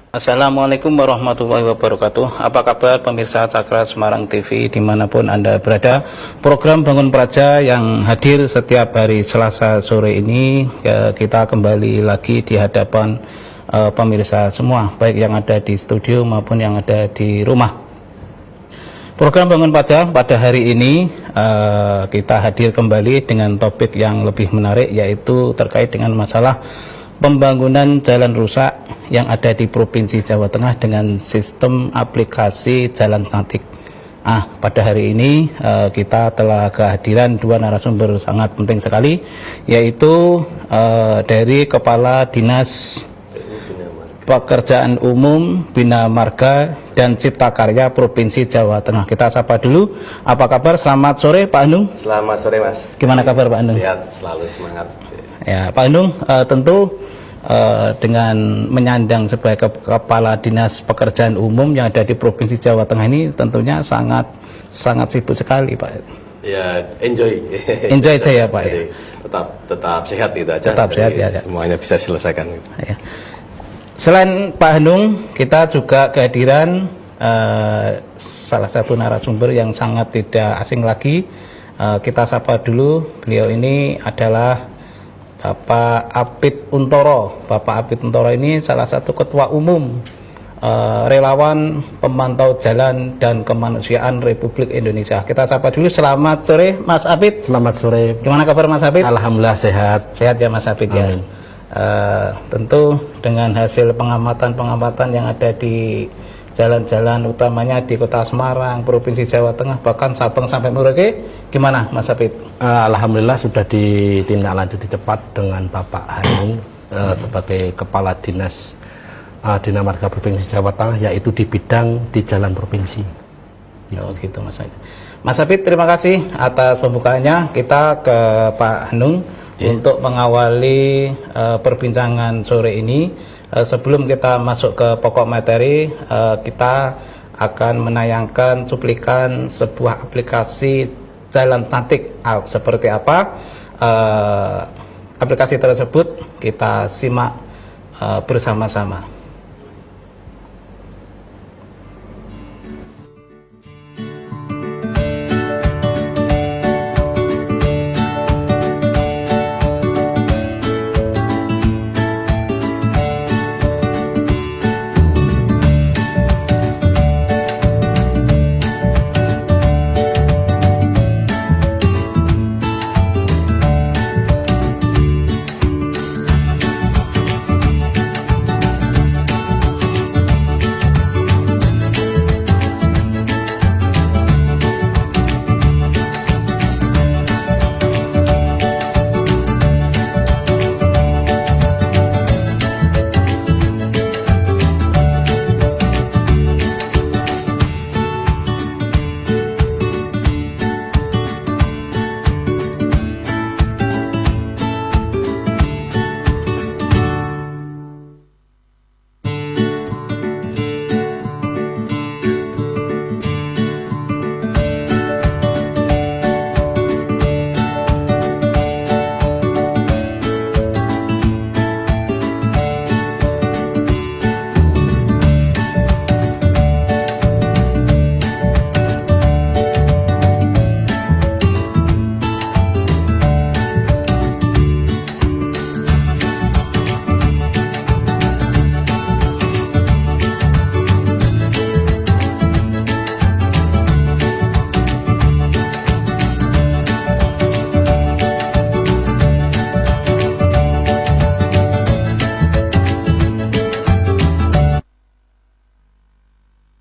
Assalamualaikum warahmatullahi wabarakatuh. Apa kabar pemirsa Cakra Semarang TV dimanapun Anda berada. Program Bangun Praja yang hadir setiap hari Selasa sore ini, kita kembali lagi di hadapan pemirsa semua, baik yang ada di studio maupun yang ada di rumah. Program Bangun Praja pada hari ini kita hadir kembali dengan topik yang lebih menarik, yaitu terkait dengan masalah pembangunan jalan rusak yang ada di Provinsi Jawa Tengah dengan sistem aplikasi jalan cantik. Pada hari ini kita telah kehadiran dua narasumber sangat penting sekali, yaitu dari Kepala Dinas Pekerjaan Umum, Bina Marga dan Cipta Karya Provinsi Jawa Tengah. Kita sapa dulu. Apa kabar? Selamat sore Pak Andung. Selamat sore Mas. Gimana kabar Pak Andung? Sehat, selalu semangat. Ya Pak Andung, tentu dengan menyandang sebagai Kepala Dinas Pekerjaan Umum yang ada di Provinsi Jawa Tengah ini tentunya sangat sibuk sekali Pak. Ya, enjoy aja ya Pak. Jadi, tetap sehat itu aja. Tetap sehat ya. Semuanya bisa selesaikan gitu. Ya. Selain Pak Andung, kita juga kehadiran salah satu narasumber yang sangat tidak asing lagi. Kita sapa dulu. Beliau ini adalah Bapak Apit Untoro. Bapak Apit Untoro ini salah satu ketua umum relawan pemantau jalan dan kemanusiaan Republik Indonesia. Kita sapa dulu. Selamat sore Mas Apit. Selamat sore. Gimana kabar Mas Apit? Alhamdulillah sehat. Sehat ya Mas Apit ya. Tentu dengan hasil pengamatan yang ada di jalan-jalan utamanya di Kota Semarang, Provinsi Jawa Tengah, bahkan Sabang sampai Merauke, gimana Mas Apit? Alhamdulillah sudah ditindaklanjuti cepat dengan Bapak Hanung sebagai Kepala Dinas Bina Marga Provinsi Jawa Tengah, yaitu di bidang di jalan provinsi. Oh gitu Mas Apit. Mas Apit, terima kasih atas pembukaannya. Kita ke Pak Hanung untuk mengawali perbincangan sore ini. Sebelum kita masuk ke pokok materi, kita akan menayangkan cuplikan sebuah aplikasi jalan cantik. Seperti apa aplikasi tersebut, kita simak bersama-sama.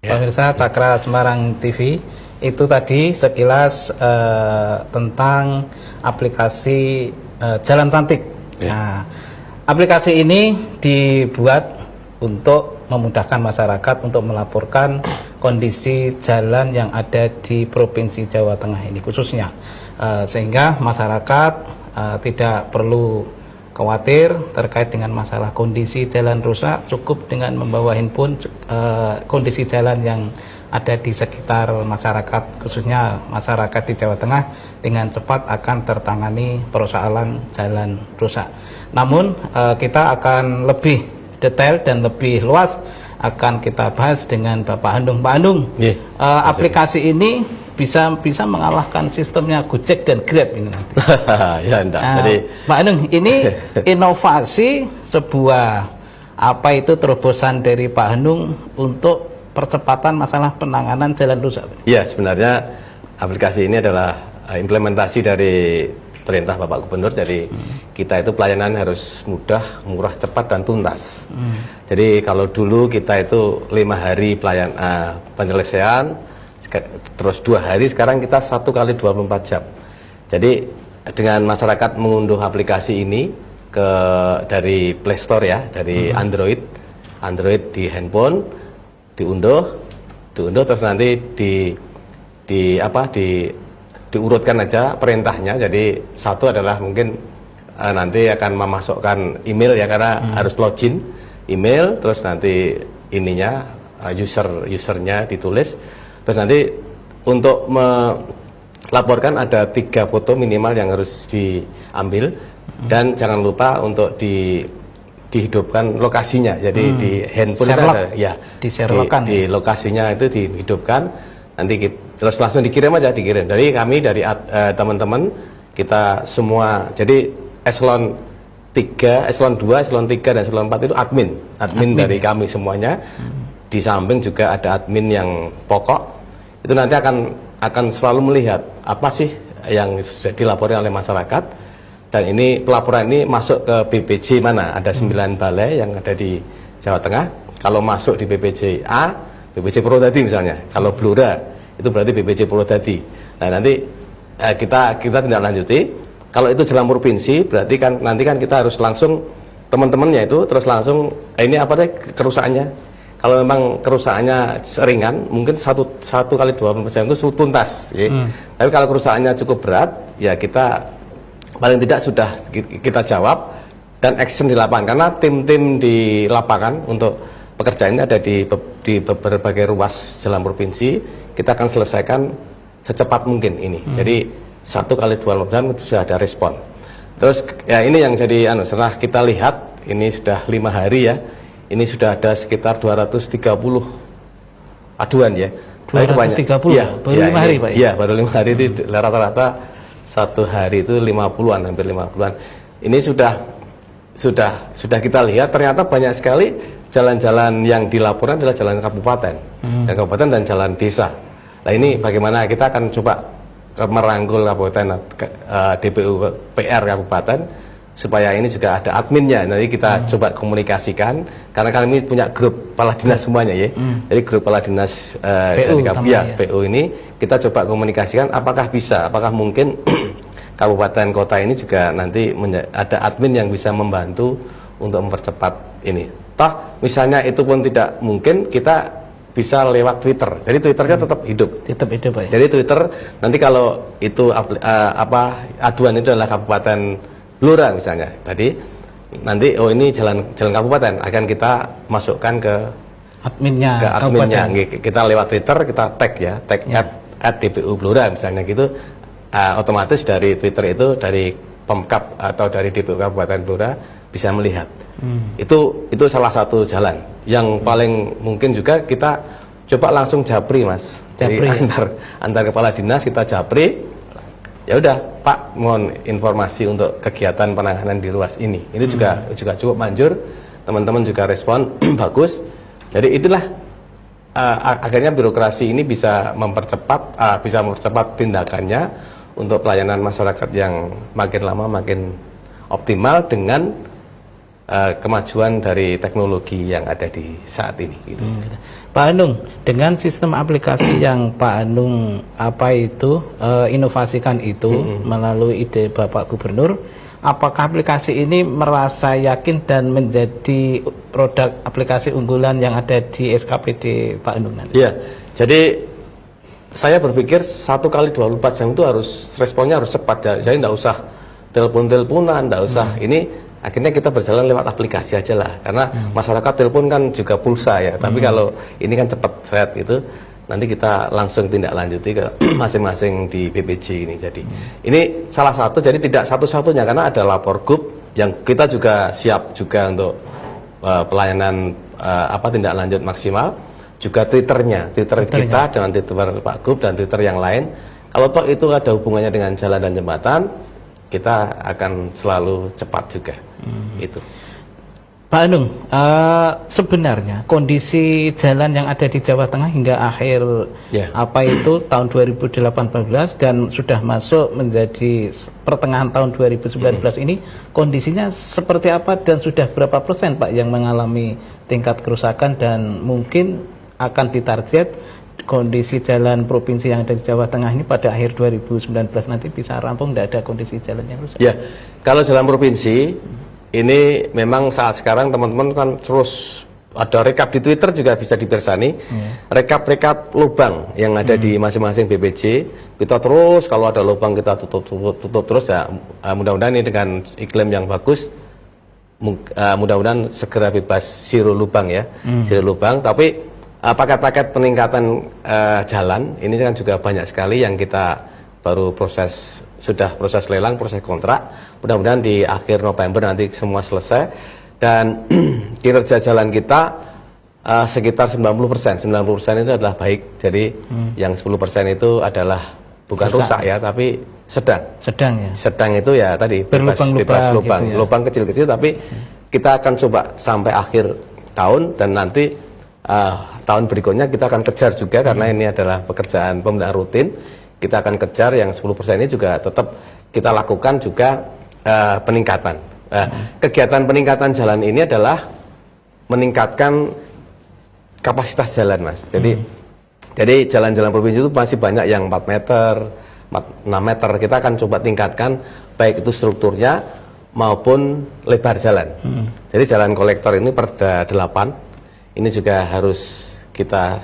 Pemirsa Cakra Semarang TV, itu tadi sekilas tentang aplikasi Jalan Cantik. Nah, aplikasi ini dibuat untuk memudahkan masyarakat untuk melaporkan kondisi jalan yang ada di Provinsi Jawa Tengah ini khususnya, sehingga masyarakat tidak perlu khawatir terkait dengan masalah kondisi jalan rusak. Cukup dengan membawa handphone kondisi jalan yang ada di sekitar masyarakat, khususnya masyarakat di Jawa Tengah, dengan cepat akan tertangani persoalan jalan rusak. Namun kita akan lebih detail dan lebih luas akan kita bahas dengan Bapak Handung. Pak Handung, Iya, aplikasi ini bisa mengalahkan sistemnya Gojek dan Grab ini nanti. Ya enggak. Nah, Jadi Pak Handung, ini inovasi sebuah apa itu terobosan dari Pak Handung untuk percepatan masalah penanganan jalan rusak. ya sebenarnya aplikasi ini adalah implementasi dari perintah Bapak Gubernur. Jadi kita itu pelayanan harus mudah, murah, cepat dan tuntas. Jadi kalau dulu kita itu 5 hari penyelesaian, terus 2 hari, sekarang kita 1 kali 24 jam. Jadi dengan masyarakat mengunduh aplikasi ini dari Play Store ya, dari Android di handphone, diunduh terus nanti diurutkan aja perintahnya. Jadi satu adalah mungkin nanti akan memasukkan email ya, karena harus login email, terus nanti ininya usernya ditulis, terus nanti untuk melaporkan ada 3 foto minimal yang harus diambil, dan jangan lupa untuk dihidupkan lokasinya. Jadi di handphone ada ya, di lokasinya itu dihidupkan, nanti terus langsung dikirim. Jadi kami dari teman-teman kita semua, jadi eselon 3, eselon 2, eselon 3 dan eselon 4 itu admin dari kami semuanya. Di samping juga ada admin yang pokok, itu nanti akan selalu melihat apa sih yang sudah dilaporkan oleh masyarakat, dan ini pelaporan ini masuk ke BPJ mana, ada 9 balai yang ada di Jawa Tengah. Kalau masuk di BPJ A, BPJ Purwodadi misalnya, kalau Blora itu berarti BPJ Purwodadi. Nah nanti kita tindak lanjuti. Kalau itu jalan provinsi, berarti kan nanti kan kita harus langsung teman-temannya itu terus langsung ini apa deh kerusakannya. Kalau memang kerusakannya seringan, mungkin 1 kali 20% itu tuntas ya. Tapi kalau kerusakannya cukup berat, ya kita paling tidak sudah kita jawab dan action di lapangan, karena tim-tim di lapangan untuk pekerjaan ini ada di berbagai ruas jalan provinsi. Kita akan selesaikan secepat mungkin ini. Jadi 1 kali 20% itu sudah ada respon. Terus ya ini yang jadi setelah kita lihat ini sudah 5 hari ya, ini sudah ada sekitar 230 aduan ya. 230 ya, baru 5 hari Pak? Iya, baru 5 hari itu rata-rata 1 hari itu 50-an, hampir 50-an. Ini sudah kita lihat, ternyata banyak sekali jalan-jalan yang dilaporkan adalah jalan kabupaten, dan jalan desa. Nah ini bagaimana kita akan coba merangkul kabupaten, DPU PR kabupaten, supaya ini juga ada adminnya. Nanti kita coba komunikasikan, karena kami punya grup kepala dinas semuanya ya. Jadi grup kepala dinas PU ini kita coba komunikasikan apakah bisa, apakah mungkin kabupaten kota ini juga nanti ada admin yang bisa membantu untuk mempercepat ini. Toh misalnya itu pun tidak mungkin, kita bisa lewat Twitter. Jadi Twitternya tetap hidup. Tetap hidup Pak. Jadi Twitter nanti kalau itu aduan itu adalah kabupaten Blora misalnya, tadi nanti ini jalan kabupaten akan kita masukkan ke adminnya. Kita lewat Twitter, kita tag @DPU Blora misalnya gitu, otomatis dari Twitter itu dari Pemkab atau dari DPU Kabupaten Blora bisa melihat. Itu salah satu jalan yang paling mungkin juga kita coba langsung japri Mas. Jadi antar kepala dinas kita japri. Ya udah Pak, mohon informasi untuk kegiatan penanganan di ruas ini. Ini juga cukup manjur, teman-teman juga respon bagus. Jadi itulah akhirnya birokrasi ini bisa mempercepat tindakannya untuk pelayanan masyarakat yang makin lama makin optimal dengan kemajuan dari teknologi yang ada di saat ini. Gitu. Pak Handung, dengan sistem aplikasi yang Pak Handung inovasikan itu melalui ide Bapak Gubernur, apakah aplikasi ini merasa yakin dan menjadi produk aplikasi unggulan yang ada di SKPD Pak Handung nanti? Iya, jadi saya berpikir 1 kali 24 jam itu responnya harus cepat. Jadi tidak usah telepon-teleponan, tidak usah ini. Akhirnya kita berjalan lewat aplikasi aja lah, karena masyarakat telepon kan juga pulsa ya. Tapi kalau ini kan cepat thread gitu, nanti kita langsung tindak lanjuti ke masing-masing di BPJ ini. Jadi ini salah satu, jadi tidak satu-satunya, karena ada lapor gub yang kita juga siap juga untuk pelayanan tindak lanjut maksimal, juga Twitter kita dengan Twitter Pak Gub dan Twitter yang lain. Kalau toh itu ada hubungannya dengan jalan dan jembatan, kita akan selalu cepat juga. Itu. Pak Anung, sebenarnya kondisi jalan yang ada di Jawa Tengah hingga akhir tahun 2018 dan sudah masuk menjadi pertengahan tahun 2019 ini, kondisinya seperti apa dan sudah berapa persen Pak yang mengalami tingkat kerusakan, dan mungkin akan ditarget kondisi jalan provinsi yang ada di Jawa Tengah ini pada akhir 2019 nanti bisa rampung, tidak ada kondisi jalan yang rusak? Ya, kalau jalan provinsi ini memang saat sekarang teman-teman kan terus ada rekap di Twitter juga bisa dibersani, rekap lubang yang ada di masing-masing BPJ. Kita terus kalau ada lubang kita tutup terus ya. Mudah-mudahan ini dengan iklim yang bagus, mudah-mudahan segera bebas zero lubang ya, zero lubang. Tapi paket-paket peningkatan jalan ini kan juga banyak sekali yang kita baru sudah proses lelang, proses kontrak. Mudah-mudahan di akhir November nanti semua selesai, dan kinerja jalan kita sekitar 90%. 90% itu adalah baik. Jadi yang 10% itu adalah bukan rusak ya, tapi sedang ya. Sedang itu ya tadi bebas lubang, gitu ya. Lubang kecil-kecil, tapi kita akan coba sampai akhir tahun, dan nanti tahun berikutnya kita akan kejar juga, karena ini adalah pekerjaan pembenahan rutin. Kita akan kejar yang 10% ini juga tetap kita lakukan juga peningkatan. Kegiatan peningkatan jalan ini adalah meningkatkan kapasitas jalan, Mas. Jadi jalan-jalan provinsi itu masih banyak yang 4 meter, 6 meter. Kita akan coba tingkatkan baik itu strukturnya maupun lebar jalan. Jadi jalan kolektor ini perda 8 ini juga harus kita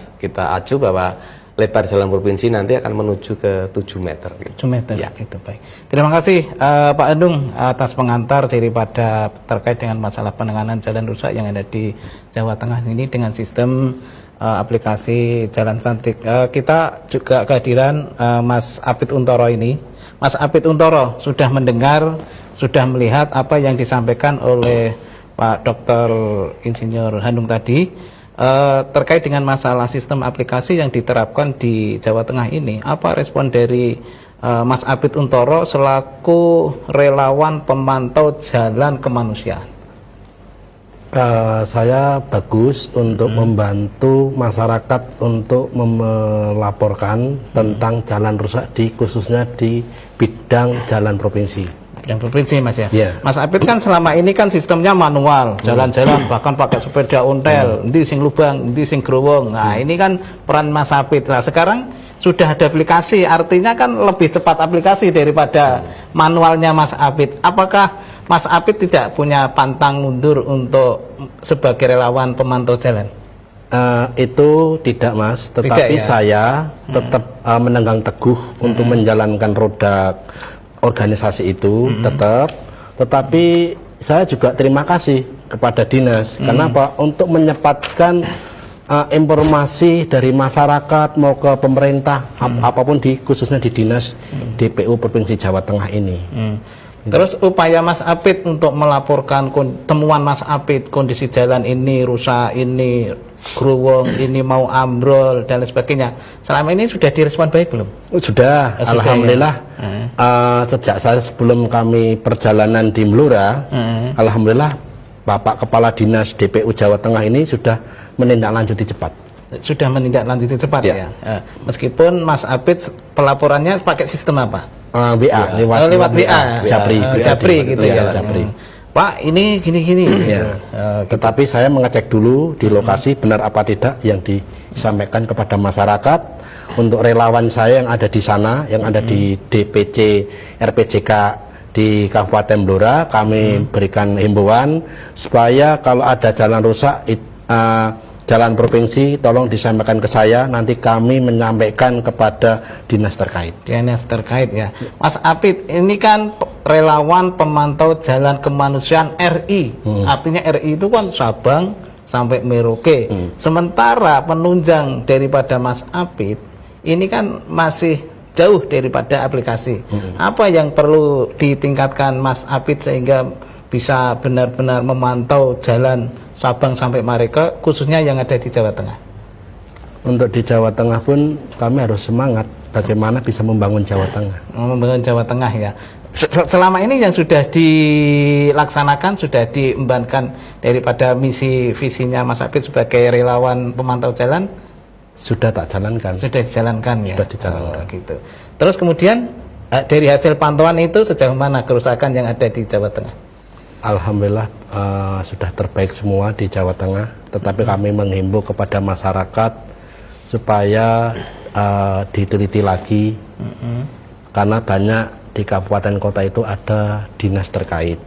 acu bahwa lebar jalan provinsi nanti akan menuju ke 7 meter. 7 meter, ya. Gitu, baik. Terima kasih Pak Anung atas pengantar daripada terkait dengan masalah penanganan jalan rusak yang ada di Jawa Tengah ini dengan sistem aplikasi Jalan Cantik. Kita juga kehadiran Mas Apit Untoro ini. Mas Apit Untoro sudah mendengar, sudah melihat apa yang disampaikan oleh Pak Dr. Insinyur Hanung tadi. Terkait dengan masalah sistem aplikasi yang diterapkan di Jawa Tengah ini, apa respon dari Mas Apit Untoro selaku relawan pemantau jalan kemanusiaan? Saya bagus untuk membantu masyarakat untuk melaporkan tentang jalan rusak khususnya di bidang jalan provinsi. Yang provinsi, Mas ya. Yeah. Mas Apit kan selama ini kan sistemnya manual, jalan-jalan bahkan pakai sepeda ontel, endi sing lubang, endi sing growong. Nah, ini kan peran Mas Apit. Nah, sekarang sudah ada aplikasi, artinya kan lebih cepat aplikasi daripada manualnya Mas Apit. Apakah Mas Apit tidak punya pantang mundur untuk sebagai relawan pemantau jalan? Itu tidak, Mas, tetapi tidak, ya? Saya tetap menenggang teguh untuk menjalankan roda organisasi itu tetapi saya juga terima kasih kepada dinas. Kenapa? Untuk menyempatkan informasi dari masyarakat mau ke pemerintah apapun khususnya di dinas DPU Provinsi Jawa Tengah ini. Terus upaya Mas Apit untuk melaporkan temuan Mas Apit, kondisi jalan ini rusak, ini growong, ini mau ambrol dan lain sebagainya, selama ini sudah direspon baik belum? Sudah, alhamdulillah. Ya. Sejak saya sebelum kami perjalanan di Mlora, alhamdulillah Bapak Kepala Dinas DPU Jawa Tengah ini sudah menindaklanjuti cepat. Sudah menindaklanjuti cepat ya. Meskipun Mas Apit pelaporannya pakai sistem apa? WA, lewat WA. Japri gitu ya. Japri. Pak, ini gini-gini. Ya. Tetapi saya mengecek dulu di lokasi benar apa tidak yang disampaikan kepada masyarakat. Untuk relawan saya yang ada di sana, yang ada di DPC RPJK di Kabupaten Blora, kami berikan himbauan supaya kalau ada jalan rusak, jalan provinsi tolong disampaikan ke saya, nanti kami menyampaikan kepada dinas terkait. Dinas terkait ya. Mas Apit, ini kan relawan pemantau jalan kemanusiaan RI. Artinya RI itu kan Sabang sampai Merauke. Sementara penunjang daripada Mas Apit ini kan masih jauh daripada aplikasi. Apa yang perlu ditingkatkan Mas Apit sehingga bisa benar-benar memantau jalan Sabang sampai Mareka, khususnya yang ada di Jawa Tengah? Untuk di Jawa Tengah pun kami harus semangat bagaimana bisa membangun Jawa Tengah. Membangun Jawa Tengah ya. Selama ini yang sudah dilaksanakan, sudah diembankan daripada misi visinya Mas Apit sebagai relawan pemantau jalan, Sudah tak jalankan. sudah dijalankan ya. Sudah dijalankan. Oh, gitu. Terus kemudian dari hasil pantauan itu sejauh mana kerusakan yang ada di Jawa Tengah? Alhamdulillah sudah terbaik semua di Jawa Tengah. Tetapi kami menghimbau kepada masyarakat supaya diteliti lagi, karena banyak di kabupaten kota itu ada dinas terkait.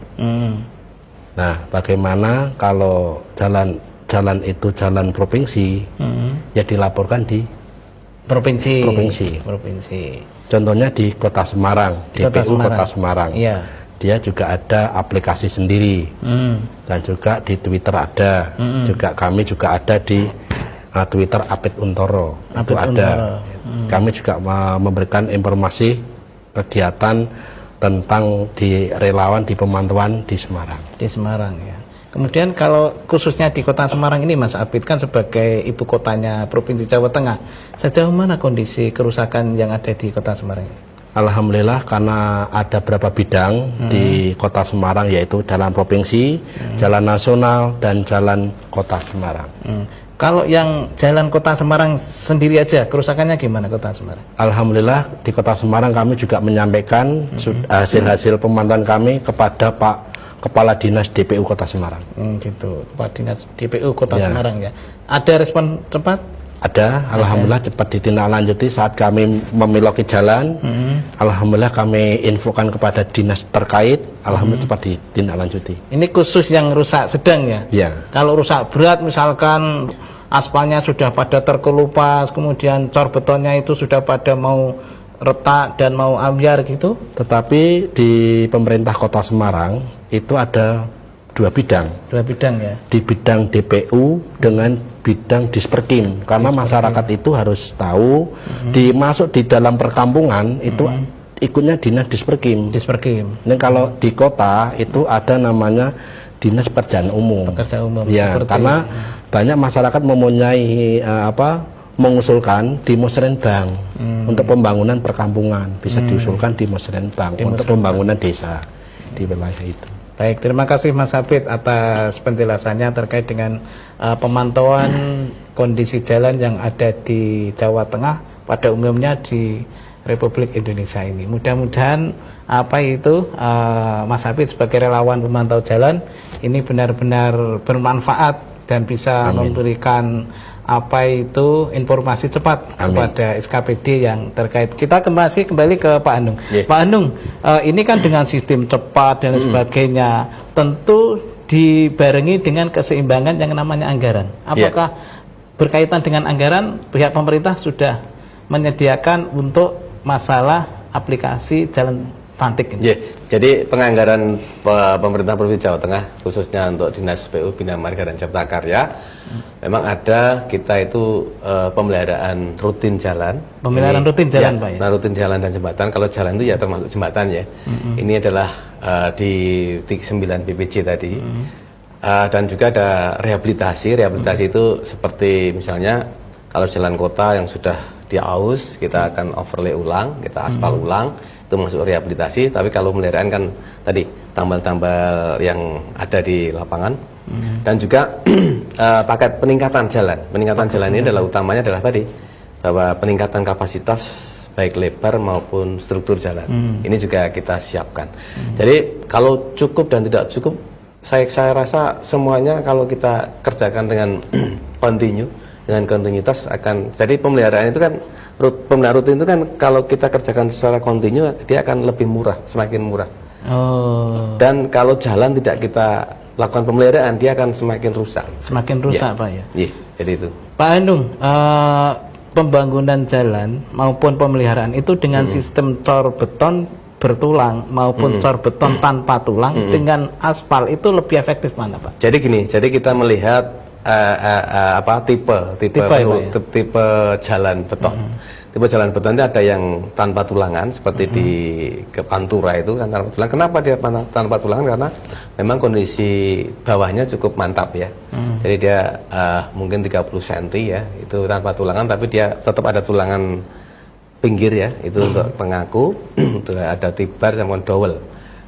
Nah, bagaimana kalau jalan itu jalan provinsi, ya dilaporkan di Provinsi. Provinsi. Contohnya di Kota Semarang, Di Kota DPU Semarang. Kota Semarang. Iya. Dia juga ada aplikasi sendiri, dan juga di Twitter ada, juga kami juga ada di Twitter Apit Untoro. Apit Itu ada. Untoro. Kami juga memberikan informasi kegiatan tentang di relawan di pemantauan di Semarang. Di Semarang ya. Kemudian kalau khususnya di Kota Semarang ini Mas Apit kan sebagai ibu kotanya Provinsi Jawa Tengah, sejauh mana kondisi kerusakan yang ada di Kota Semarang ini? Alhamdulillah, karena ada beberapa bidang di Kota Semarang, yaitu jalan provinsi, jalan nasional, dan jalan Kota Semarang. Kalau yang jalan Kota Semarang sendiri aja kerusakannya gimana Kota Semarang? Alhamdulillah di Kota Semarang kami juga menyampaikan hasil-hasil pemantauan kami kepada Pak Kepala Dinas DPU Kota Semarang. Gitu, Kepala Dinas DPU Kota Ya. Semarang ya. Ada respon cepat? Ada, alhamdulillah cepat ditindaklanjuti saat kami memiloki jalan. Alhamdulillah kami infokan kepada dinas terkait, alhamdulillah cepat ditindaklanjuti. Ini khusus yang rusak sedang ya? Ya. Kalau rusak berat misalkan aspalnya sudah pada terkelupas, kemudian cor betonnya itu sudah pada mau retak dan mau ambyar gitu? Tetapi di pemerintah Kota Semarang itu ada dua bidang. Dua bidang ya? Di bidang DPU dengan bidang Disperkim, karena masyarakat itu harus tahu dimasuk di dalam perkampungan itu ikutnya dinas Disperkim. Disperkim. Ini kalau di kota itu ada namanya dinas pekerjaan umum. Pekerjaan umum, Ya, seperti karena banyak masyarakat mempunyai mengusulkan di Musrenbang untuk pembangunan perkampungan, bisa diusulkan di Musrenbang untuk pembangunan desa di wilayah itu. Baik, terima kasih Mas Apit atas penjelasannya terkait dengan pemantauan kondisi jalan yang ada di Jawa Tengah pada umumnya di Republik Indonesia ini. Mudah-mudahan Mas Apit sebagai relawan pemantau jalan ini benar-benar bermanfaat dan bisa memberikan informasi cepat kepada SKPD yang terkait. Kita kembali ke Pak Anung. Pak Anung, ini kan dengan sistem cepat dan sebagainya, tentu dibarengi dengan keseimbangan yang namanya anggaran. Apakah berkaitan dengan anggaran, pihak pemerintah sudah menyediakan untuk masalah aplikasi jalan cantik ini? Jadi penganggaran pemerintah Provinsi Jawa Tengah khususnya untuk Dinas PU Bina Marga dan Cipta Karya memang ada kita itu pemeliharaan rutin jalan. Pemeliharaan rutin jalan, Pak ya? Nah, rutin jalan dan jembatan. Kalau jalan itu ya termasuk jembatan ya. Ini adalah di 9 BPJ tadi. Dan juga ada rehabilitasi. Rehabilitasi itu seperti misalnya kalau jalan kota yang sudah diaus, kita akan overlay ulang, kita aspal ulang, itu masuk rehabilitasi. Tapi kalau pemeliharaan kan tadi tambal-tambal yang ada di lapangan. Dan juga paket peningkatan jalan. Peningkatan jalan ini adalah utamanya adalah tadi bahwa peningkatan kapasitas baik lebar maupun struktur jalan. Ini juga kita siapkan. Jadi kalau cukup dan tidak cukup, saya rasa semuanya kalau kita kerjakan dengan continue, dengan kontinuitas akan. Jadi pemeliharaan itu kan pemeliharaan rutin itu kan kalau kita kerjakan secara kontinu dia akan lebih murah, semakin murah. Dan kalau jalan tidak kita lakukan pemeliharaan dia akan semakin rusak. Semakin rusak, Pak ya? Iya, jadi itu. Pak Anung, pembangunan jalan maupun pemeliharaan itu dengan sistem cor beton bertulang maupun cor beton tanpa tulang dengan aspal itu lebih efektif mana, Pak? Jadi gini, jadi kita melihat tipe ya, Pak, ya? tipe jalan beton. Tipe jalan beton itu ada yang tanpa tulangan seperti di ke Pantura itu kan tanpa tulangan. Kenapa dia tanpa tulangan? Karena memang kondisi bawahnya cukup mantap ya. Jadi dia mungkin 30 cm ya, itu tanpa tulangan, tapi dia tetap ada tulangan pinggir ya, itu untuk pengaku. Itu ada tibar sama dowel.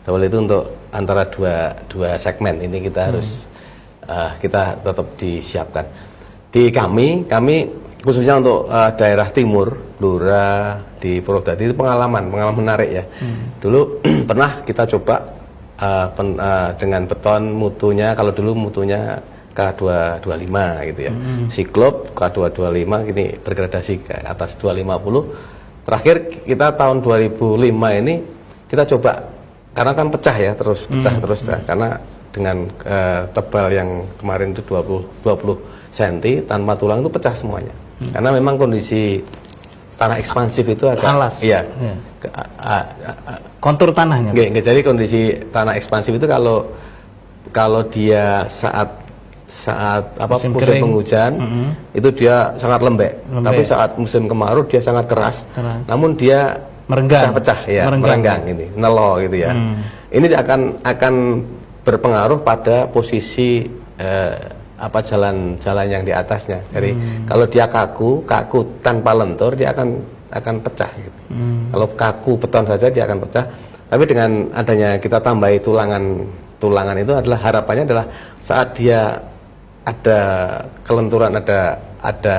Dowel itu untuk antara dua segmen. Ini kita harus kita tetap disiapkan. Di kami khususnya untuk daerah timur, Blora, di Purwodadi itu pengalaman menarik ya. Dulu pernah kita coba dengan beton mutunya, kalau dulu mutunya K225 gitu ya. Siklop K225 gini bergradasi ke atas 250. Terakhir kita tahun 2005 ini kita coba, karena kan pecah ya, terus karena dengan tebal yang kemarin itu 20 cm tanpa tulang itu pecah semuanya. Karena memang kondisi tanah ekspansif itu agak alas. Iya. Kontur tanahnya. Jadi kondisi tanah ekspansif itu kalau dia saat musim penghujan itu dia sangat lembek. Tapi saat musim kemarau dia sangat keras. Namun dia pecah ya, merenggang ini, nelo gitu ya. Ini akan berpengaruh pada posisi jalan yang di atasnya. Jadi kalau dia kaku tanpa lentur, dia akan pecah gitu. Kalau kaku beton saja dia akan pecah. Tapi dengan adanya kita tambahi tulangan itu adalah harapannya adalah saat dia ada kelenturan, ada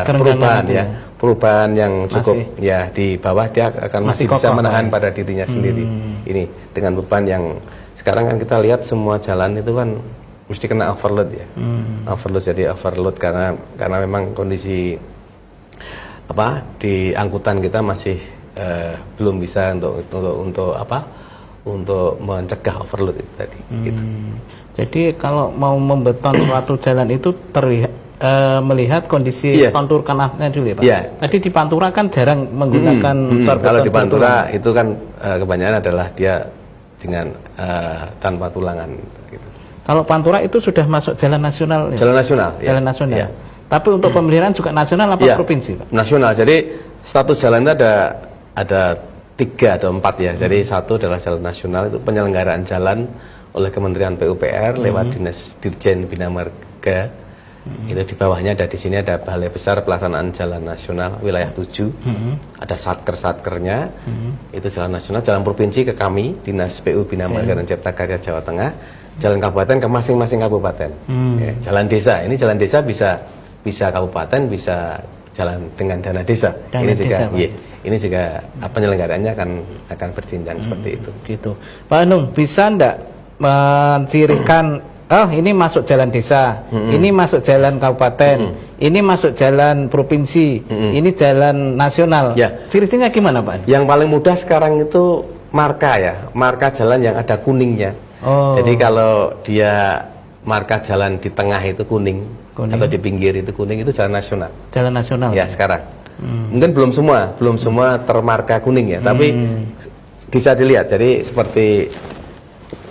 perubahan ya, perubahan yang cukup ya di bawah, dia akan masih bisa menahan pada dirinya sendiri. Ini dengan beban yang sekarang kan kita lihat semua jalan itu kan mesti kena overload ya. Overload karena memang kondisi di angkutan kita masih belum bisa untuk mencegah overload itu tadi. Gitu. Jadi kalau mau membeton suatu jalan itu melihat kondisi kontur tanahnya dulu ya Pak. Ya. Tadi di Pantura kan jarang menggunakan kalau di Pantura itu kan kebanyakan adalah dia dengan tanpa tulangan. Gitu. Kalau Pantura itu sudah masuk jalan nasional. Jalan nasional. Jalan nasional. Ya. Tapi untuk pemeliharaan juga nasional apa provinsi Pak? Nasional. Jadi status jalan itu ada 3 atau 4 ya. Jadi satu adalah jalan nasional, itu penyelenggaraan jalan oleh Kementerian PUPR lewat Dinas Dirjen Bina Marga. Itu di bawahnya di sini ada Balai Besar Pelaksanaan Jalan Nasional wilayah 7. Ada satker-satkernya. Itu jalan nasional, jalan provinsi ke kami Dinas PU Bina Marga dan Cipta Karya Jawa Tengah. Jalan kabupaten ke masing-masing kabupaten. Ya, jalan desa, ini jalan desa bisa kabupaten, bisa jalan dengan dana desa. Ini juga penyelenggaraannya akan berjenjang seperti itu. Gitu. Pak Anung, bisa enggak mencirikan ini masuk jalan desa, ini masuk jalan kabupaten, ini masuk jalan provinsi, ini jalan nasional. Ya. Ciri-cirinya gimana Pak? Yang paling mudah sekarang itu marka jalan yang ada kuningnya. Jadi kalau dia marka jalan di tengah itu kuning atau di pinggir itu kuning, itu jalan nasional. Jalan nasional. Ya sekarang. Mungkin belum semua termarka kuning ya, tapi bisa dilihat. Jadi seperti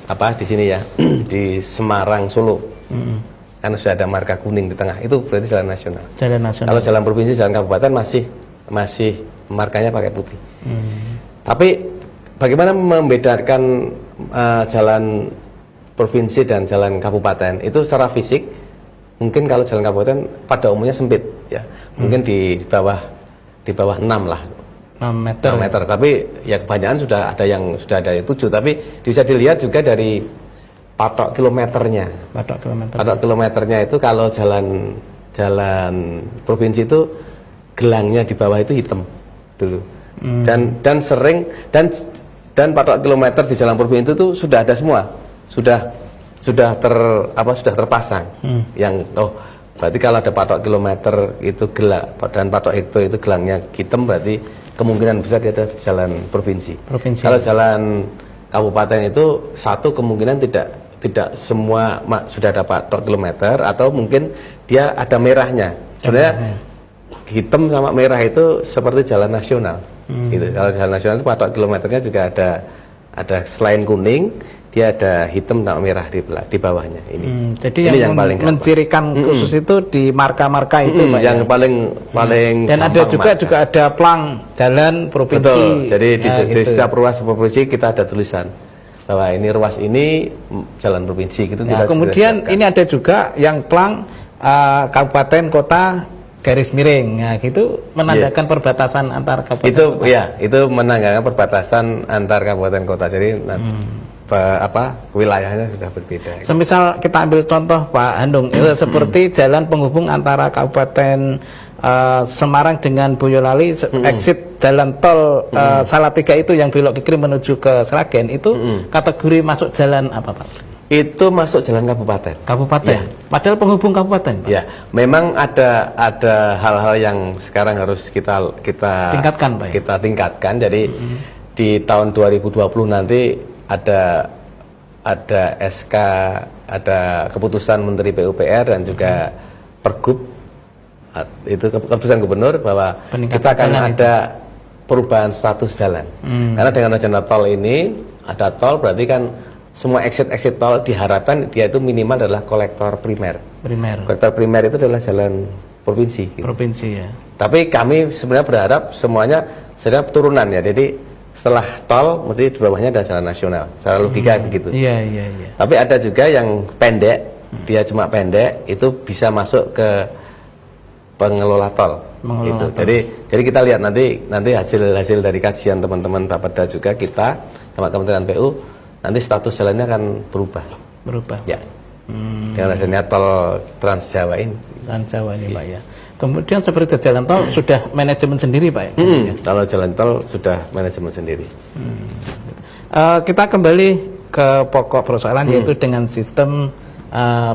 di sini ya, di Semarang, Solo, kan sudah ada marka kuning di tengah, itu berarti jalan nasional. Jalan nasional. Kalau jalan provinsi, jalan kabupaten masih markanya pakai putih. Tapi bagaimana membedakan jalan provinsi dan jalan kabupaten? Itu secara fisik, mungkin kalau jalan kabupaten pada umumnya sempit, ya, mungkin di bawah 6 lah. 6 meter. Tapi ya kebanyakan sudah ada yang 7, tapi bisa dilihat juga dari patok kilometernya. Patok kilometernya itu kalau jalan provinsi itu gelangnya di bawah itu hitam dulu. Dan sering dan patok kilometer di jalan provinsi itu sudah ada semua. Sudah terpasang. Yang berarti kalau ada patok kilometer itu gelang dan patok itu gelangnya hitam, berarti kemungkinan besar dia ada jalan provinsi. Kalau jalan kabupaten itu kemungkinan tidak semua sudah ada patok kilometer, atau mungkin dia ada merahnya. Sebenarnya hitam sama merah itu seperti jalan nasional. Gitu. Kalau jalan nasional itu patok kilometernya juga ada selain kuning, dia ada hitam dan merah di bawahnya ini. Jadi ini yang paling gampang. mencirikan khusus itu di marka-marka itu, Pak. Yang ya? paling Dan ada juga ada plang jalan provinsi. Betul. Jadi di gitu. setiap ruas provinsi kita ada tulisan bahwa ini ruas ini jalan provinsi gitu. Nah, kemudian ini ada juga yang plang kabupaten kota garis miring. Nah, gitu menandakan perbatasan antar kabupaten. Itu kota. ya, itu menandakan perbatasan antar kabupaten kota. Jadi wilayahnya sudah berbeda. Semisal kita ambil contoh Pak Handung, seperti jalan penghubung antara Kabupaten Semarang dengan Boyolali, exit jalan tol Salatiga itu yang belok ke kiri menuju ke Sragen itu kategori masuk jalan apa Pak? Itu masuk jalan kabupaten. Kabupaten. Ya. Padahal penghubung kabupaten, Pak. Ya, memang ada hal-hal yang sekarang harus kita tingkatkan, Pak. Kita tingkatkan. Jadi di tahun 2020 nanti ada SK, ada keputusan Menteri PUPR dan juga Pergub, itu keputusan gubernur bahwa kita akan ada perubahan status jalan. Karena dengan adanya tol ini, ada tol berarti kan semua exit tol diharapkan dia itu minimal adalah kolektor primer. Kolektor primer itu adalah jalan provinsi. Gitu. Provinsi ya. Tapi kami sebenarnya berharap semuanya sebenarnya turunan ya. Jadi setelah tol, mesti di bawahnya ada jalan nasional. Secara logika begitu. Iya. Tapi ada juga yang pendek, dia cuma pendek, itu bisa masuk ke pengelola tol. Gitu. Jadi kita lihat nanti hasil dari kajian teman-teman Bapeda juga kita sama Kementerian PU, nanti status jalannya akan berubah. Ya. Dengan adanya tol Trans Jawa ini. Trans Jawa ini Pak ya. Kemudian seperti jalan tol sudah manajemen sendiri Pak ya? Kalau jalan tol sudah manajemen sendiri. Kita kembali ke pokok persoalan yaitu dengan sistem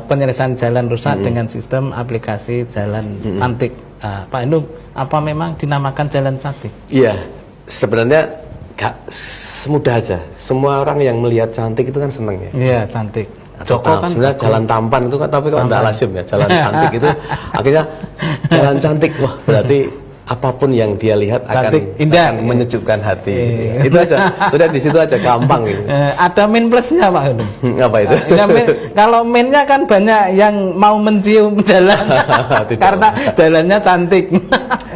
penyelesaian jalan rusak dengan sistem aplikasi jalan cantik. Pak Endung, apa memang dinamakan jalan cantik? Iya, sebenarnya gak semudah aja. Semua orang yang melihat cantik itu kan seneng ya. Iya, cantik. Joko kan sebenarnya jalan tampan itu kan, tapi kok tidak lazim ya. Jalan cantik itu akhirnya jalan cantik. Wah, berarti apapun yang dia lihat akan menyejukkan hati. Itu aja. Sudah di situ aja, gampang gitu. Ada min plusnya Pak Handung. Apa itu? Kalau minnya kan banyak yang mau mencium jalan karena jalannya cantik.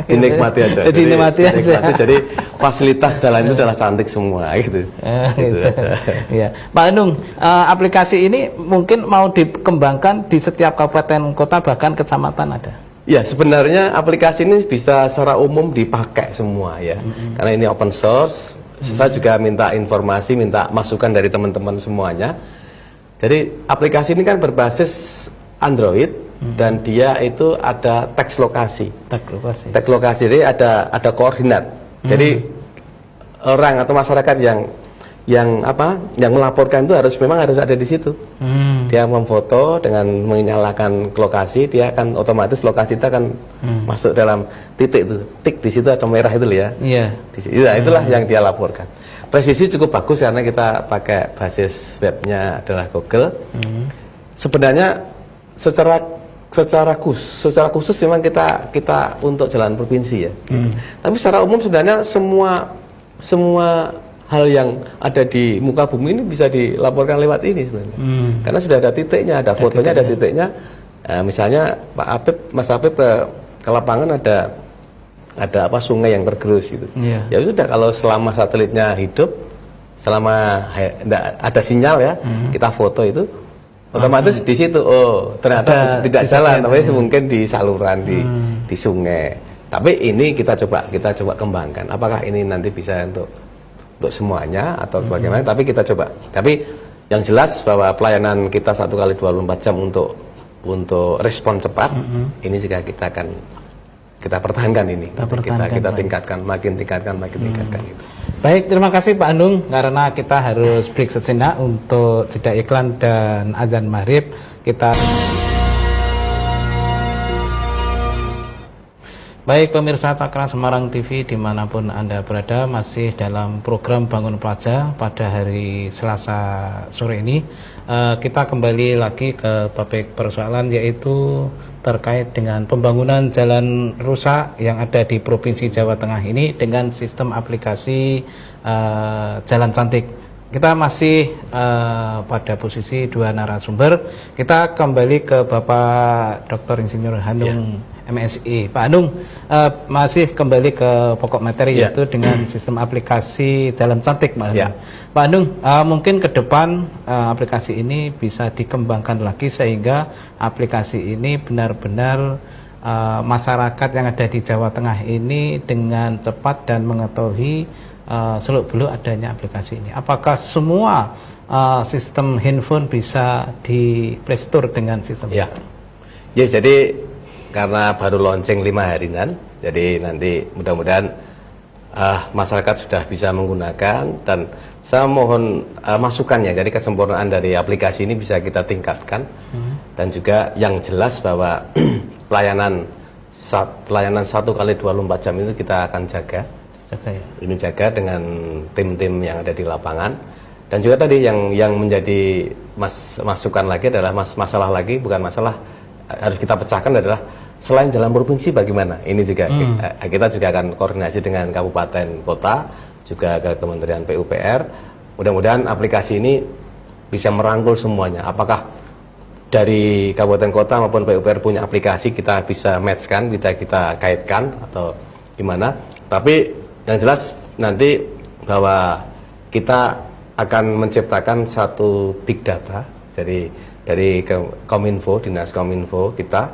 Dinikmati aja. Dinikmati aja. Jadi fasilitas jalan itu adalah cantik semua gitu. Gitu aja. Ya. Pak Handung, aplikasi ini mungkin mau dikembangkan di setiap kabupaten kota bahkan kecamatan ada. Ya, sebenarnya aplikasi ini bisa secara umum dipakai semua ya. Karena ini open source. Saya juga minta informasi, minta masukan dari teman-teman semuanya. Jadi aplikasi ini kan berbasis Android dan dia itu ada teks lokasi. Teks lokasi. Jadi ada koordinat. Jadi orang atau masyarakat yang melaporkan itu memang harus ada di situ. Dia memfoto dengan menyalakan lokasi, dia akan otomatis lokasi itu akan masuk dalam titik itu. Tik di situ atau merah itu ya. Iya. Itulah yang dia laporkan. Presisi cukup bagus karena kita pakai basis webnya adalah Google. Sebenarnya secara khusus memang kita untuk jalan provinsi ya. Tapi secara umum sebenarnya semua hal yang ada di muka bumi ini bisa dilaporkan lewat ini sebenarnya. Karena sudah ada titiknya, ada fotonya, ada titiknya. Misalnya Mas Apip ke lapangan ada sungai yang tergerus gitu. Ya sudah, kalau selama satelitnya hidup, selama ada sinyal ya, kita foto itu, otomatis di situ ternyata tidak jalan, tapi mungkin di saluran, di sungai. Tapi ini kita coba kembangkan. Apakah ini nanti bisa untuk semuanya atau bagaimana, tapi kita coba. Tapi yang jelas bahwa pelayanan kita 1 kali 24 jam untuk respon cepat, ini juga kita pertahankan ini. Kita tingkatkan, makin tingkatkan itu. Baik, terima kasih Pak Handung, karena kita harus break sejenak untuk jeda iklan dan azan maghrib. Baik pemirsa Cakra Semarang TV dimanapun Anda berada, masih dalam program Bangun Praja pada hari Selasa sore ini. Kita kembali lagi ke topik persoalan, yaitu terkait dengan pembangunan jalan rusak yang ada di Provinsi Jawa Tengah ini dengan sistem aplikasi jalan cantik. kita masih pada posisi dua narasumber. Kita kembali ke Bapak Dr. Insinyur Hanung MSI. Pak Hanung, masih kembali ke pokok materi yaitu dengan sistem aplikasi Jalan Cantik, Pak Hanung. Pak Hanung, mungkin ke depan aplikasi ini bisa dikembangkan lagi sehingga aplikasi ini benar-benar masyarakat yang ada di Jawa Tengah ini dengan cepat dan mengetahui seluk-beluk adanya aplikasi ini. Apakah semua sistem handphone bisa di Play Store dengan sistem ya? Ya, jadi karena baru launching 5 harian, jadi nanti mudah-mudahan masyarakat sudah bisa menggunakan, dan saya mohon masukannya. Jadi kesempurnaan dari aplikasi ini bisa kita tingkatkan, dan juga yang jelas bahwa pelayanan 1x24 jam itu kita akan jaga. Ini jaga dengan tim-tim yang ada di lapangan. Dan juga tadi yang menjadi masukan lagi adalah masalah lagi, bukan masalah harus kita pecahkan adalah selain jalan provinsi bagaimana. Ini juga kita juga akan koordinasi dengan kabupaten kota, juga ke Kementerian PUPR. Mudah-mudahan aplikasi ini bisa merangkul semuanya. Apakah dari kabupaten kota maupun PUPR punya aplikasi, kita bisa matchkan, kita kaitkan atau gimana. Tapi yang jelas nanti bahwa kita akan menciptakan satu big data. Jadi dari Kominfo, Dinas Kominfo kita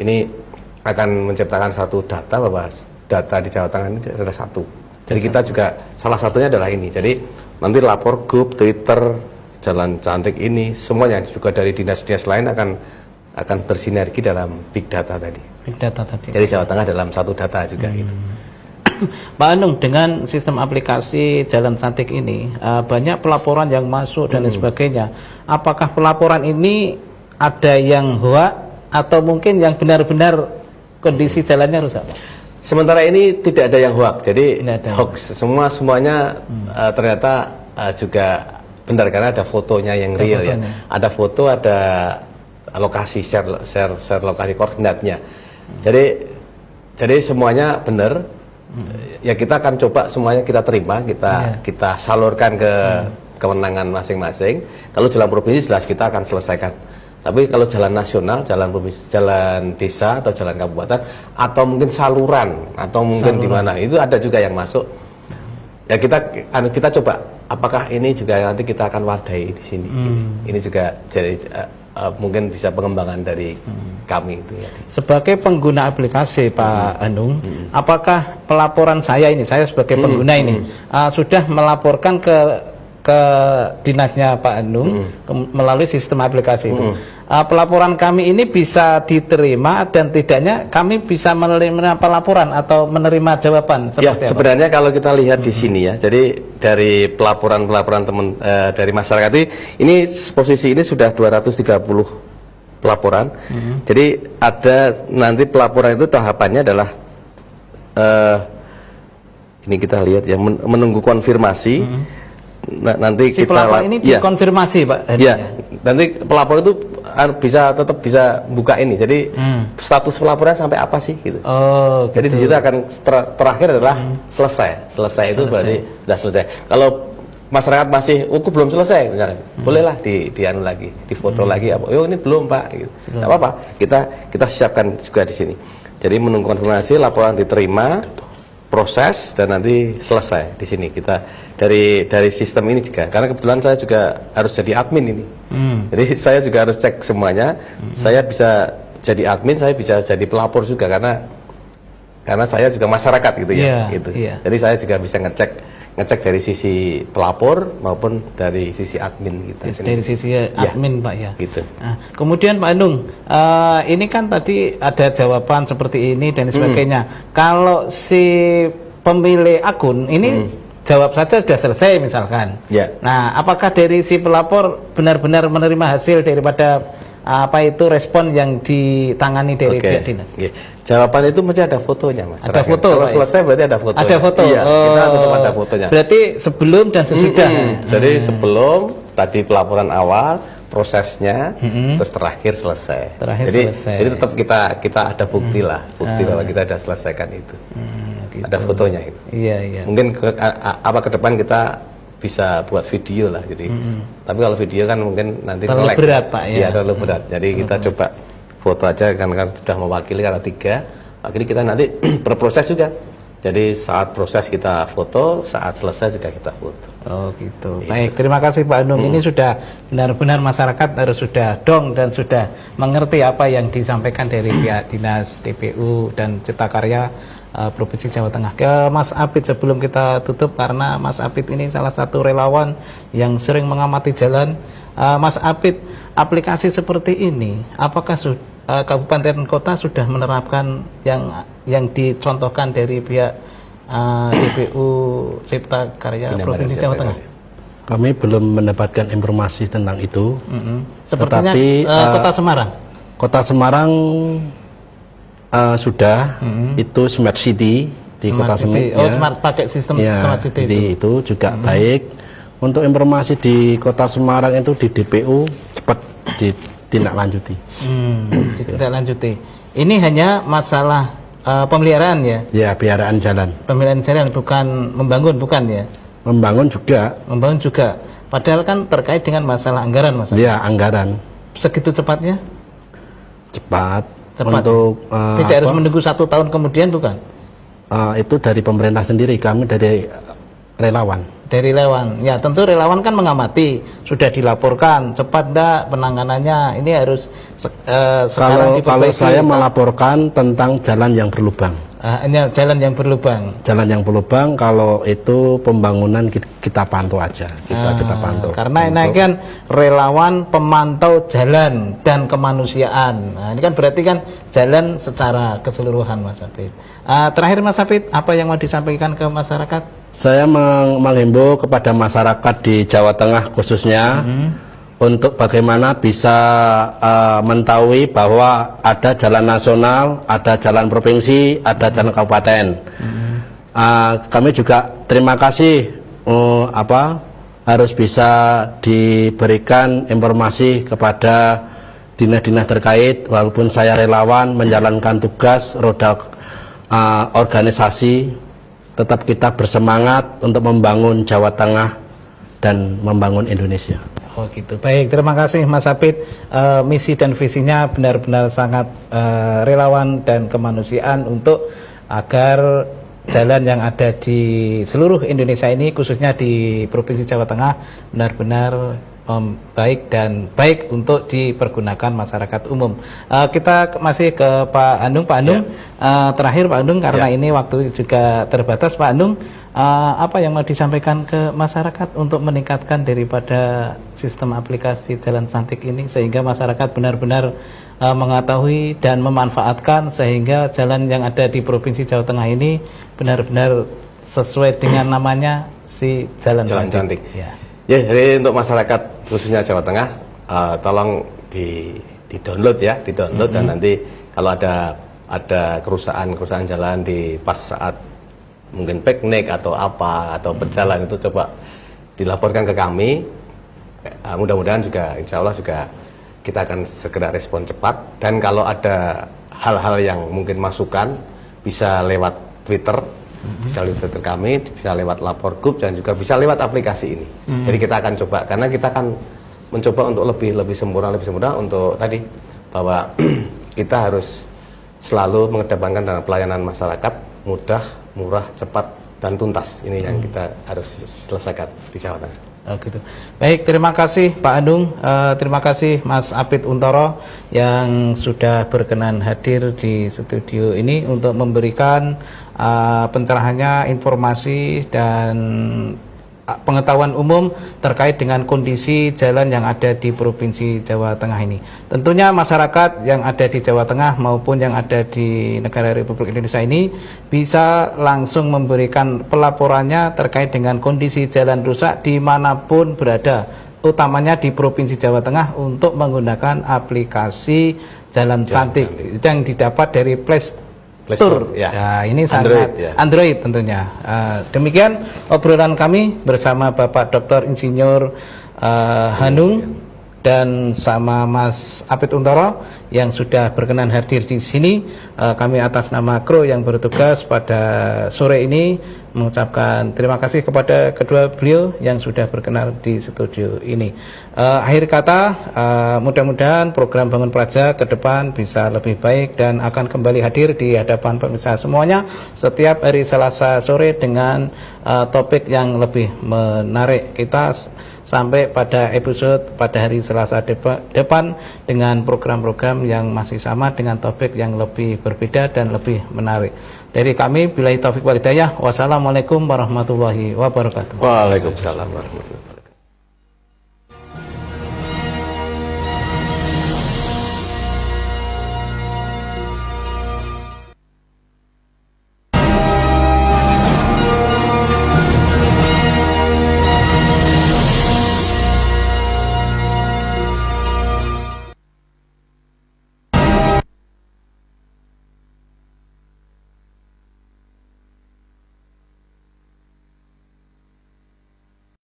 ini akan menciptakan satu data bahwa data di Jawa Tengah ini adalah satu. Jadi kita juga salah satunya adalah ini. Jadi nanti lapor grup Twitter Jalan Cantik ini semuanya juga dari dinas-dinas lain akan bersinergi dalam big data tadi. Big data tadi. Jadi Jawa Tengah dalam satu data juga gitu. Pak Anung, dengan sistem aplikasi Jalan Cantik ini banyak pelaporan yang masuk dan lain sebagainya. Apakah pelaporan ini ada yang hoax atau mungkin yang benar-benar kondisi jalannya rusak, Pak? Sementara ini tidak ada yang hoax. Jadi hoax semuanya ternyata juga benar, karena ada fotonya yang real ya. Ada foto, ada lokasi share lokasi koordinatnya. Jadi semuanya benar. Ya kita akan coba semuanya kita terima, kita salurkan ke kewenangan masing-masing. Kalau jalan provinsi jelas kita akan selesaikan. Tapi kalau jalan nasional, jalan provinsi, jalan desa atau jalan kabupaten atau mungkin saluran atau mungkin di mana itu ada juga yang masuk. Ya kita coba apakah ini juga nanti kita akan wadahi di sini. Ini juga jadi mungkin bisa pengembangan dari kami itu ya. Sebagai pengguna aplikasi Pak Anung, apakah pelaporan saya sebagai pengguna ini sudah melaporkan ke dinasnya Pak Anung melalui sistem aplikasi itu? Pelaporan kami ini bisa diterima dan tidaknya kami bisa menerima pelaporan atau menerima jawaban seperti apa? Sebenarnya kalau kita lihat di sini ya, jadi dari pelaporan teman dari masyarakat ini posisi ini sudah 230 pelaporan. Jadi ada nanti pelaporan itu tahapannya adalah ini kita lihat ya, menunggu konfirmasi. Nanti si kita pelapor ini dikonfirmasi Pak. Ya, nanti pelapor itu tetap bisa buka ini. Jadi status pelaporan sampai apa sih gitu. Oh, jadi di situ akan terakhir adalah selesai itu berarti sudah selesai. Kalau masyarakat masih belum selesai misalnya, bolehlah anu lagi, difoto lagi apa. Ini belum Pak gitu. Enggak apa-apa. Kita siapkan juga di sini. Jadi menunggu konfirmasi, laporan diterima, proses dan nanti selesai di sini. Kita dari sistem ini juga, karena kebetulan saya juga harus jadi admin ini. Jadi saya juga harus cek semuanya. Saya bisa jadi admin, saya bisa jadi pelapor juga karena saya juga masyarakat gitu ya. Gitu. Jadi saya juga bisa ngecek dari sisi pelapor maupun dari sisi admin gitu. Dari sisi admin Pak ya. Gitu. Nah, kemudian Pak Anung, ini kan tadi ada jawaban seperti ini dan sebagainya. Kalau si pemilik akun ini jawab saja sudah selesai misalkan. Nah, apakah dari si pelapor benar-benar menerima hasil daripada respon yang ditangani dari pihak dinas? Jawaban itu mesti ada fotonya, Mas. Ada foto. Kalau selesai berarti ada foto. Ada foto. Iya, kita tetap ada fotonya. Berarti sebelum dan sesudah. Jadi sebelum tadi pelaporan awal, prosesnya, terus terakhir selesai. Jadi tetap kita ada bukti lah, bahwa kita sudah selesaikan itu. Ada fotonya itu. Iya. Mungkin ke depan kita bisa buat video lah. Jadi tapi kalau video kan mungkin nanti terlalu melek. berat, Pak, ya. Iya, terlalu berat. Jadi kita coba foto aja kan sudah mewakili karena 3. Akhirnya kita nanti berproses juga. Jadi saat proses kita foto, saat selesai juga kita foto. Oh gitu. Baik, terima kasih Pak Anung. Ini sudah benar-benar masyarakat harus sudah dong dan sudah mengerti apa yang disampaikan dari pihak Dinas DPU dan Cipta Karya Provinsi Jawa Tengah. Ke Mas Apit sebelum kita tutup, karena Mas Apit ini salah satu relawan yang sering mengamati jalan. Mas Apit, aplikasi seperti ini, apakah kabupaten kota sudah menerapkan yang dicontohkan dari pihak DPU Cipta Karya Provinsi Jawa Tengah? Kami belum mendapatkan informasi tentang itu. Sepertinya Tetapi Kota Semarang. Kota Semarang sudah itu Smart City di Smart Kota City. Semarang. Oh, smart pakai sistem Smart City itu juga baik. Untuk informasi di Kota Semarang itu di DPU cepat ditindaklanjuti. Ditindaklanjuti. Ini hanya masalah pemeliharaan ya? Ya, pemeliharaan jalan. Pemeliharaan jalan, bukan membangun, bukan ya? Membangun juga. Membangun juga. Padahal kan terkait dengan masalah anggaran, Mas. Ya, anggaran. Segitu cepatnya? Cepat. Cepat. Untuk tidak harus menunggu 1 tahun kemudian, bukan? Itu dari pemerintah sendiri, kami dari relawan. Dari relawan, ya tentu relawan kan mengamati, sudah dilaporkan cepat enggak penanganannya, ini harus sekarang kalau saya melaporkan tentang jalan yang berlubang. Ini jalan yang berlubang. Jalan yang berlubang, kalau itu pembangunan kita pantau aja, kita pantau. Karena ini kan relawan pemantau jalan dan kemanusiaan. Nah, ini kan berarti kan jalan secara keseluruhan, Mas Apit. Terakhir Mas Apit, apa yang mau disampaikan ke masyarakat? Saya menghimbau kepada masyarakat di Jawa Tengah khususnya untuk bagaimana bisa mengetahui bahwa ada jalan nasional, ada jalan provinsi, ada jalan kabupaten. Kami juga terima kasih harus bisa diberikan informasi kepada dinas-dinas terkait, walaupun saya relawan menjalankan tugas roda organisasi, tetap kita bersemangat untuk membangun Jawa Tengah dan membangun Indonesia. Oh gitu. Baik, terima kasih Mas Apit. Misi dan visinya benar-benar sangat relawan dan kemanusiaan untuk agar jalan yang ada di seluruh Indonesia ini, khususnya di Provinsi Jawa Tengah, benar-benar baik dan baik untuk dipergunakan masyarakat umum. Kita masih ke Pak Anung. Pak Anung, terakhir Pak Anung, karena ini waktu juga terbatas, Pak Anung, apa yang mau disampaikan ke masyarakat untuk meningkatkan daripada sistem aplikasi Jalan Cantik ini, sehingga masyarakat benar-benar mengetahui dan memanfaatkan, sehingga jalan yang ada di Provinsi Jawa Tengah ini benar-benar sesuai dengan namanya, si Jalan Cantik. Ya, jadi untuk masyarakat khususnya Jawa Tengah, tolong di-download ya, di-download dan nanti kalau ada kerusakan jalan di pas saat mungkin piknik atau apa atau berjalan, itu coba dilaporkan ke kami. Mudah-mudahan juga insya Allah juga kita akan segera respon cepat, dan kalau ada hal-hal yang mungkin masukan bisa lewat Twitter, bisa lewat Twitter kami, bisa lewat lapor grup, dan juga bisa lewat aplikasi ini. Jadi kita akan coba, karena kita akan mencoba untuk lebih sempurna untuk tadi bahwa kita harus selalu mengedepankan dalam pelayanan masyarakat mudah, murah, cepat, dan tuntas. Ini yang kita harus selesaikan di Jawa Tengah. Oh gitu. Baik, terima kasih Pak Anung, terima kasih Mas Apit Untoro yang sudah berkenan hadir di studio ini untuk memberikan pencerahannya, informasi dan pengetahuan umum terkait dengan kondisi jalan yang ada di Provinsi Jawa Tengah ini. Tentunya masyarakat yang ada di Jawa Tengah maupun yang ada di negara Republik Indonesia ini bisa langsung memberikan pelaporannya terkait dengan kondisi jalan rusak dimanapun berada, utamanya di Provinsi Jawa Tengah, untuk menggunakan aplikasi Jalan Cantik yang didapat dari Play Store. Ya. Nah, ini sangat Android tentunya. Demikian obrolan kami bersama Bapak Dr. Insinyur Hanung dan sama Mas Apit Untoro yang sudah berkenan hadir di sini. Kami atas nama kru yang bertugas pada sore ini mengucapkan terima kasih kepada kedua beliau yang sudah berkenan di studio ini. Akhir kata, mudah-mudahan program Bangun Praja ke depan bisa lebih baik dan akan kembali hadir di hadapan pemirsa semuanya setiap hari Selasa sore dengan topik yang lebih menarik. Kita sampai pada episode pada hari Selasa depan dengan program-program yang masih sama dengan topik yang lebih berbeda dan lebih menarik. Dari kami, billahi taufik wal hidayah. Wassalamualaikum warahmatullahi wabarakatuh. Waalaikumsalam warahmatullahi wabarakatuh.